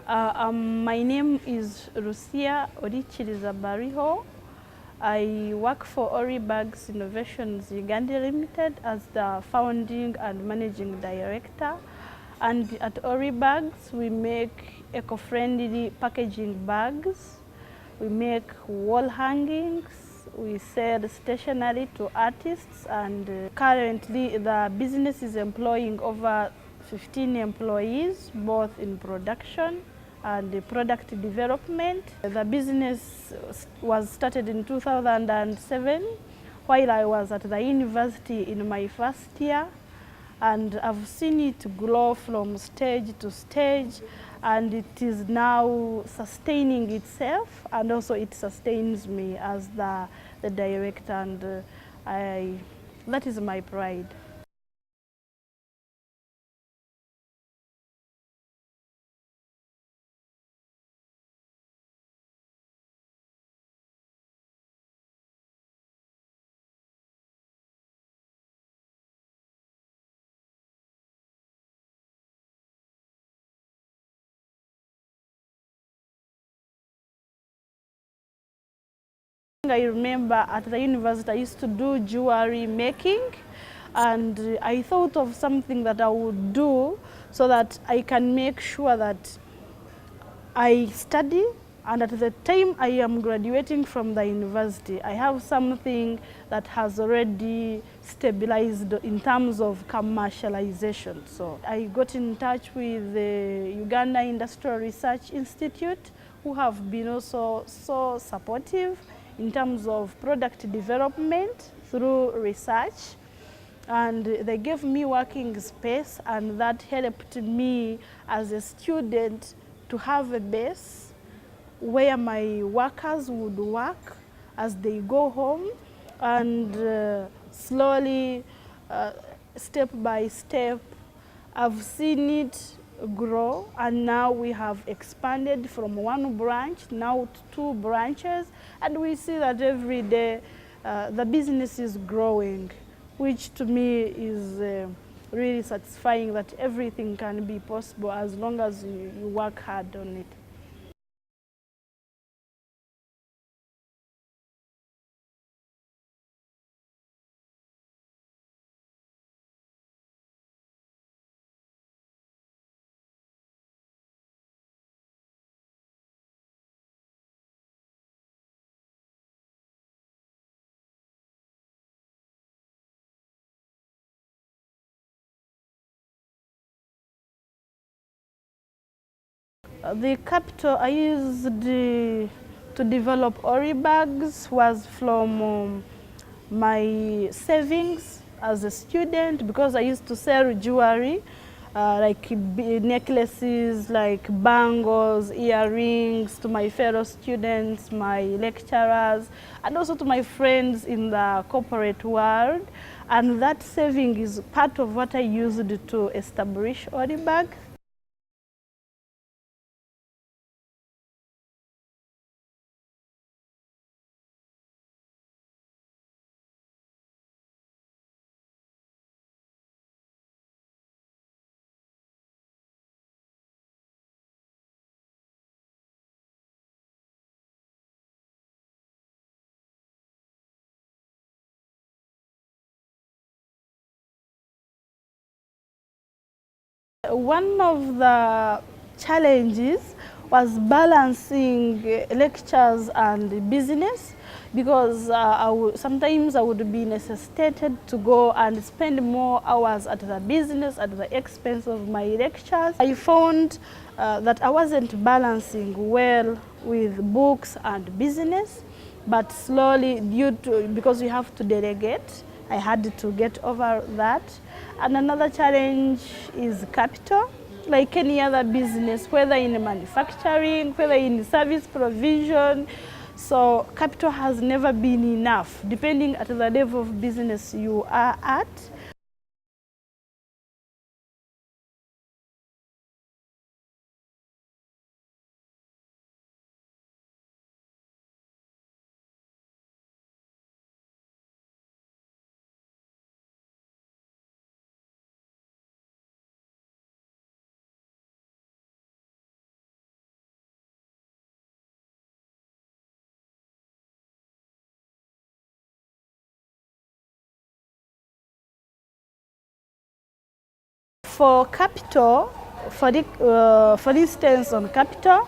My name is Rusia Bariho. I work for Oribags Innovations Uganda Limited as the founding and managing director. And at Oribags, we make eco-friendly packaging bags. We make wall hangings. We sell stationery to artists, and currently the business is employing over 15 employees, both in production and product development. The business was started in 2007 while I was at the university in my first year, and I've seen it grow from stage to stage, and it is now sustaining itself, and also it sustains me as the director, and that is my pride. I remember at the university I used to do jewelry making, and I thought of something that I would do so that I can make sure that I study, and at the time I am graduating from the university, I have something that has already stabilized in terms of commercialization. So I got in touch with the Uganda Industrial Research Institute, who have been also so supportive in terms of product development through research. And they gave me working space, and that helped me as a student to have a base where my workers would work as they go home, and slowly, step by step, I've seen it grow, and now we have expanded from one branch now to 2 branches, and we see that every day the business is growing, which to me is really satisfying, that everything can be possible as long as you work hard on it. The capital I used to develop Oribags was from my savings as a student, because I used to sell jewelry, like necklaces, like bangles, earrings, to my fellow students, my lecturers, and also to my friends in the corporate world. And that saving is part of what I used to establish Oribag. One of the challenges was balancing lectures and business, because sometimes I would be necessitated to go and spend more hours at the business at the expense of my lectures. I found that I wasn't balancing well with books and business, but slowly, because you have to delegate, I had to get over that. And another challenge is capital. Like any other business, whether in manufacturing, whether in service provision, so capital has never been enough, depending at the level of business you are at. For capital, for instance, on capital,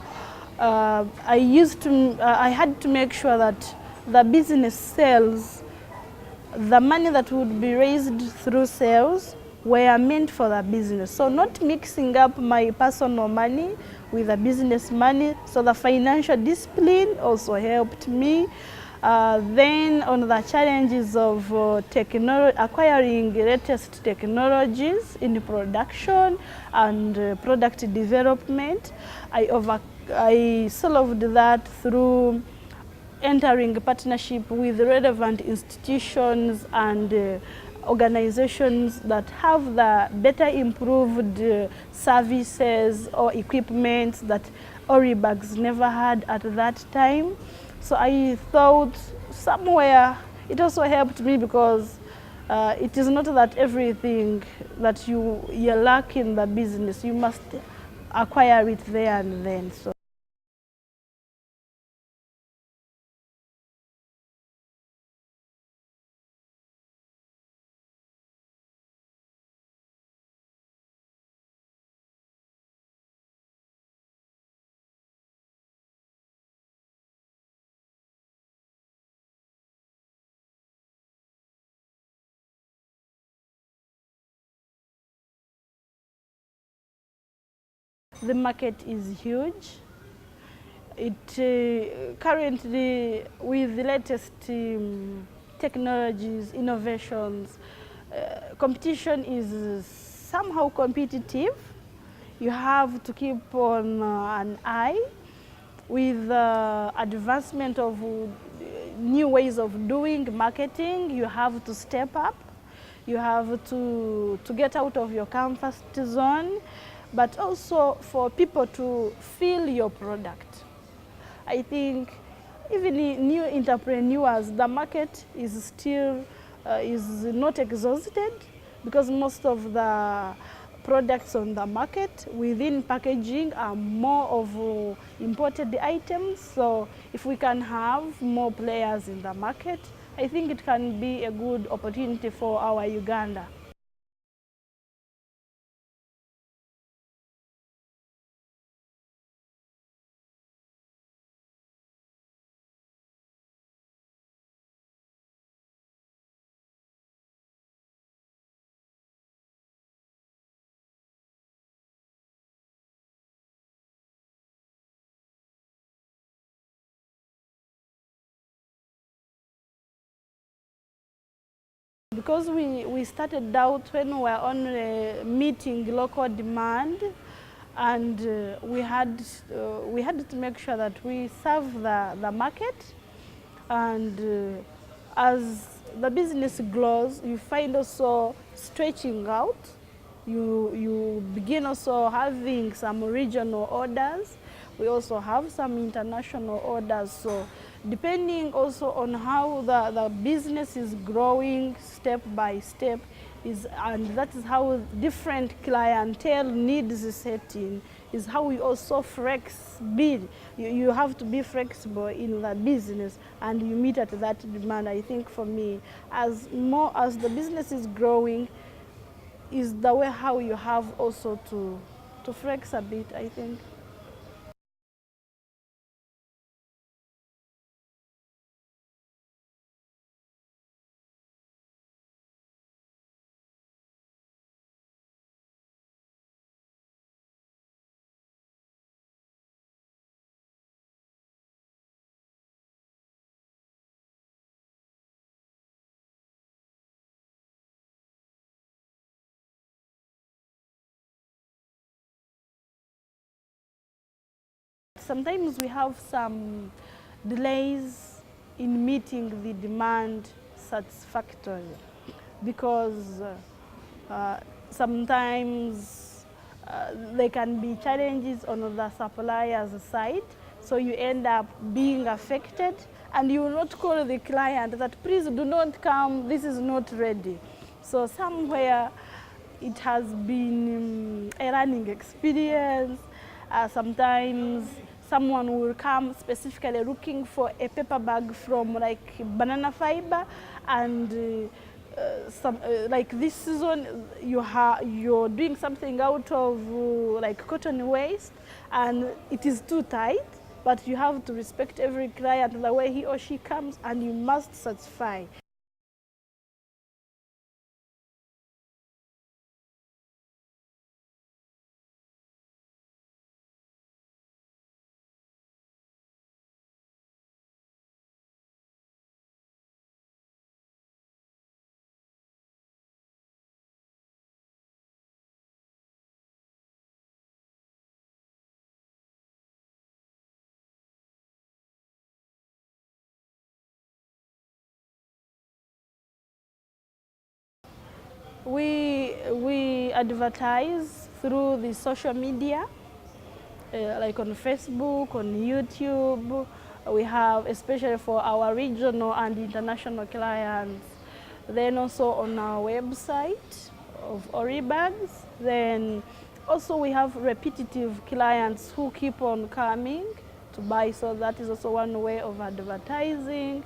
I had to make sure that the business sales, the money that would be raised through sales were meant for the business. So not mixing up my personal money with the business money. So the financial discipline also helped me. Then on the challenges of acquiring latest technologies in production and product development, I solved that through entering partnership with relevant institutions and organizations that have the better improved services or equipment that Oribags never had at that time. So I thought somewhere it also helped me because it is not that everything that you lack in the business, you must acquire it there and then. So. The market is huge. Currently, with the latest technologies, innovations, competition is somehow competitive. You have to keep on an eye with the advancement of new ways of doing marketing. You have to step up. You have to get out of your comfort zone, but also for people to feel your product. I think even new entrepreneurs, the market is still is not exhausted because most of the products on the market within packaging are more of imported items. So if we can have more players in the market, I think it can be a good opportunity for our Uganda. Because we started out when we were only meeting local demand, and we had to make sure that we serve the market. And as the business grows, you find also stretching out. You begin also having some regional orders. We also have some international orders. So depending also on how the business is growing step by step, and that is how different clientele needs is setting, is how we also flexible. You have to be flexible in the business and you meet at that demand. I think for me, as the business is growing, is the way how you have also to flex a bit, I think. Sometimes we have some delays in meeting the demand satisfactorily because sometimes there can be challenges on the supplier's side. So you end up being affected and you will not call the client that please do not come, this is not ready. So somewhere it has been a learning experience. Sometimes someone will come specifically looking for a paper bag from like banana fiber, and like this season you're doing something out of like cotton waste and it is too tight, but you have to respect every client the way he or she comes, and you must satisfy. We advertise through the social media, like on Facebook, on YouTube. We have, especially for our regional and international clients. Then also on our website of Oribags. Then also we have repetitive clients who keep on coming to buy, so that is also one way of advertising.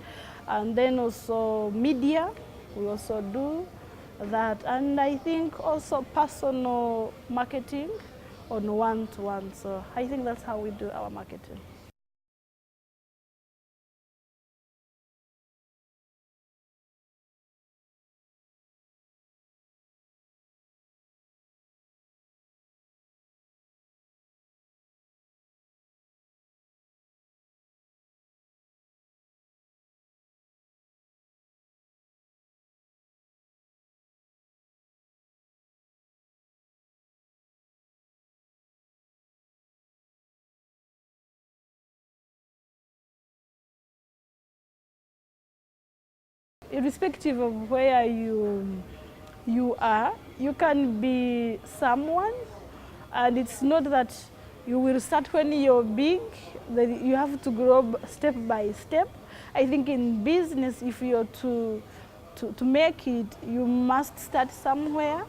And then also media, we also do that. And I think also personal marketing on one-to-one. So I think that's how we do our marketing. Irrespective of where you are, you can be someone, and it's not that you will start when you're big, then you have to grow step by step. I think in business, if you're to make it, you must start somewhere.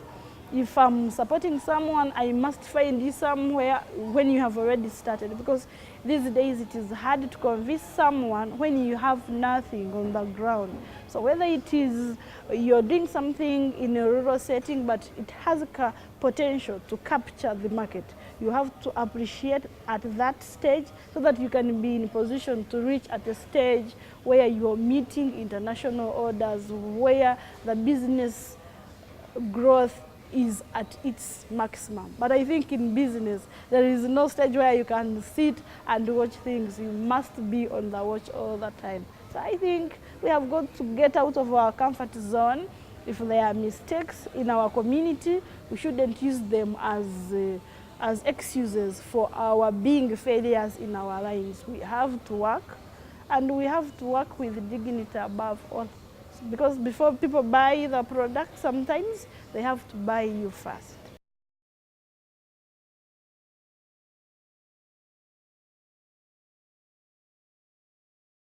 If I'm supporting someone, I must find you somewhere when you have already started, because these days it is hard to convince someone when you have nothing on the ground. So whether it is you're doing something in a rural setting, but it has a potential to capture the market, you have to appreciate at that stage so that you can be in position to reach at a stage where you're meeting international orders, where the business growth is at its maximum. But I think in business, there is no stage where you can sit and watch things. You must be on the watch all the time. So I think we have got to get out of our comfort zone. If there are mistakes in our community, we shouldn't use them as excuses for our being failures in our lives. We have to work, and we have to work with dignity above all. Because before people buy the product, sometimes they have to buy you first.